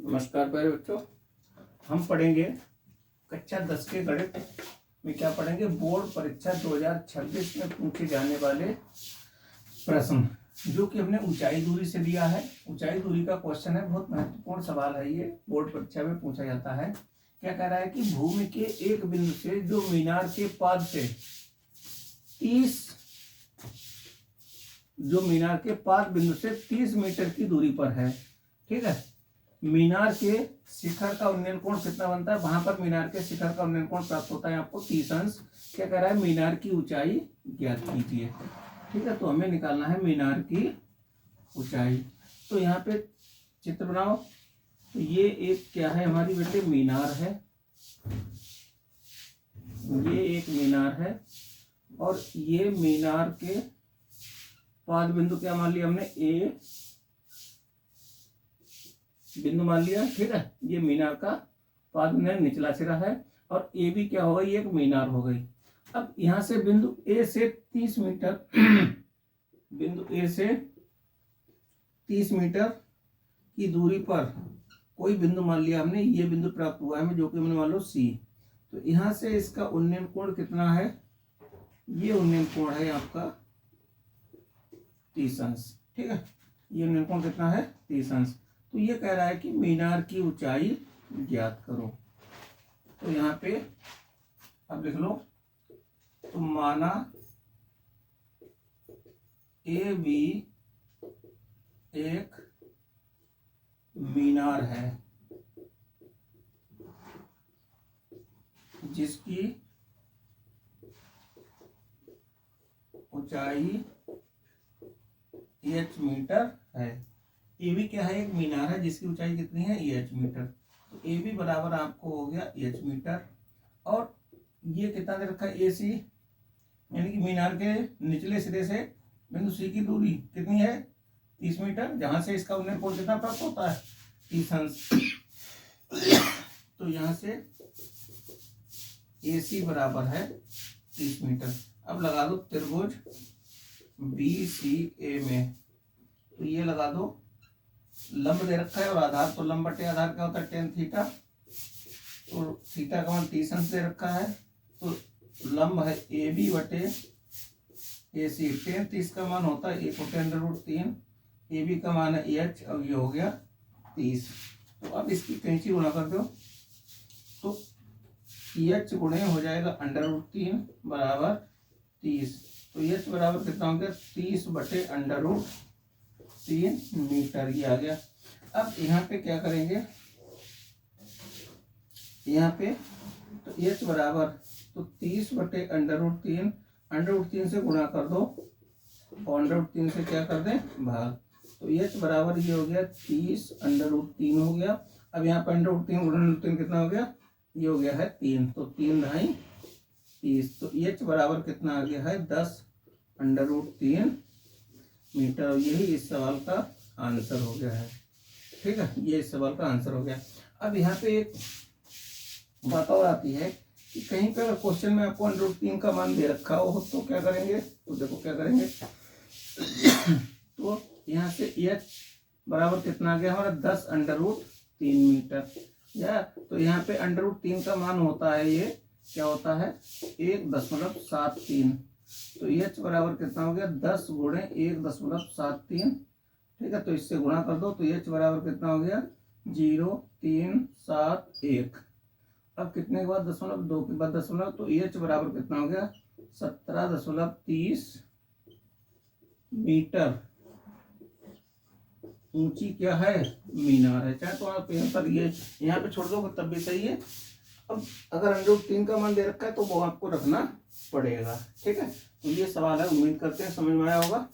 नमस्कार प्यारे बच्चों, हम पढ़ेंगे कक्षा 10 के गणित में क्या पढ़ेंगे, बोर्ड परीक्षा 2026 में पूछे जाने वाले प्रश्न, जो कि हमने ऊंचाई दूरी से दिया है। ऊंचाई दूरी का क्वेश्चन है, बहुत महत्वपूर्ण सवाल है। ये बोर्ड परीक्षा में पूछा जाता है। क्या कह रहा है कि भूमि के एक बिंदु से जो मीनार के पाद से 30 मीटर की दूरी पर है, ठीक है। मीनार के शिखर का उन्नयन कोण कितना बनता है, वहां पर मीनार के शिखर का उन्नयन कोण प्राप्त होता है आपको 30 अंश। क्या कह रहा है, मीनार की ऊंचाई ज्ञात कीजिए, ठीक है। तो हमें निकालना है मीनार की ऊंचाई। तो यहाँ पे चित्र बनाओ। तो ये एक क्या है हमारी बेटे, मीनार है। ये एक मीनार है और ये मीनार के पाद बिंदु क्या मान लिया हमने, ए बिंदु मान लिया, ठीक है। ये मीनार का पाद निचला सिरा है और ए भी क्या होगा, ये एक मीनार हो गई। अब यहां से बिंदु ए से 30 मीटर बिंदु ए से 30 मीटर की दूरी पर कोई बिंदु मान लिया हमने, ये बिंदु प्राप्त हुआ है हमें, जो कि हमने मान लो सी। तो यहां से इसका उन्नयन कोण कितना है, ये उन्नयन कोण है आपका 30 अंश, ठीक है। ये उन्नयन कोण कितना है, 30 अंश। तो ये कह रहा है कि मीनार की ऊंचाई ज्ञात करो। तो यहाँ पे अब लिख लो, तो माना ए बी एक मीनार है जिसकी ऊंचाई h मीटर है। ए बी क्या है, एक मीनार है जिसकी ऊंचाई कितनी है, h मीटर। तो ए बी बराबर आपको हो गया h मीटर। और ये कितना दे रखा है, ए सी, यानी कि मीनार के निचले सिरे से बिंदु सी की दूरी कितनी है, 30 मीटर, जहां से इसका उन्नयन कोण कितना प्राप्त होता है, 30 अंश। तो यहां से ए सी बराबर है 30 मीटर। अब लगा दो त्रिभुज बी सी ए में, तो ये लगा दो, लंब दे रखा है और आधार, तो लंब बटे आधार क्या होता है, tan थीटा। तो थीटा का मान 30 अंश दे रखा है, तो लंब है ए बी बटे ए सी। tan 30 का मान होता है 1/√3, ए बी का मान है h, अब ये हो गया 30। तो अब इसकी कैंची गुणा कर दो, तो h गुणे हो जाएगा √3 बराबर 30। तो h बराबर कितना हो गया, 30/√3 मीटर, ये आ गया। अब यहाँ पे क्या करेंगे, यहाँ पे तो h बराबर, तो 30/√3, √3 से गुणा कर दो और √3 से क्या कर दें, भाग। तो h बराबर ये हो गया 30/√3 हो गया। अब यहाँ पर √3 गुणा √3 कितना हो गया, ये हो गया है 3, तो 3 ढाई 30। तो h बराबर कितना आ गया है, 10/√3 मीटर। यही इस सवाल का आंसर हो गया है, ठीक है। ये इस सवाल का आंसर हो गया। अब यहाँ पे एक बात और आती है कि कहीं पर क्वेश्चन में आपको √3 का मान दे रखा हो तो क्या करेंगे, तो देखो क्या करेंगे। तो यहाँ से h बराबर कितना आ गया हमारा, 10/√3 मीटर, या तो यहाँ पे √3 का मान होता है, ये क्या होता है, 1.73। तो h बराबर कितना हो गया, 10 गुणे 1.73, ठीक है। तो इससे गुणा कर दो, तो h बराबर कितना हो गया, 0.371। अब कितने के बाद, 0.2 के बाद दशमलव, तो h बराबर कितना हो गया, 17.30 मीटर ऊंची क्या है, मीनार है। चाहे तो आप यहाँ पर ये यहाँ पे छोड़ दो तब भी सही है। अब अगर √3 का मान दे रखा है तो वो आपको रखना पड़ेगा, ठीक है। तो ये सवाल है, उम्मीद करते हैं समझ में आया होगा।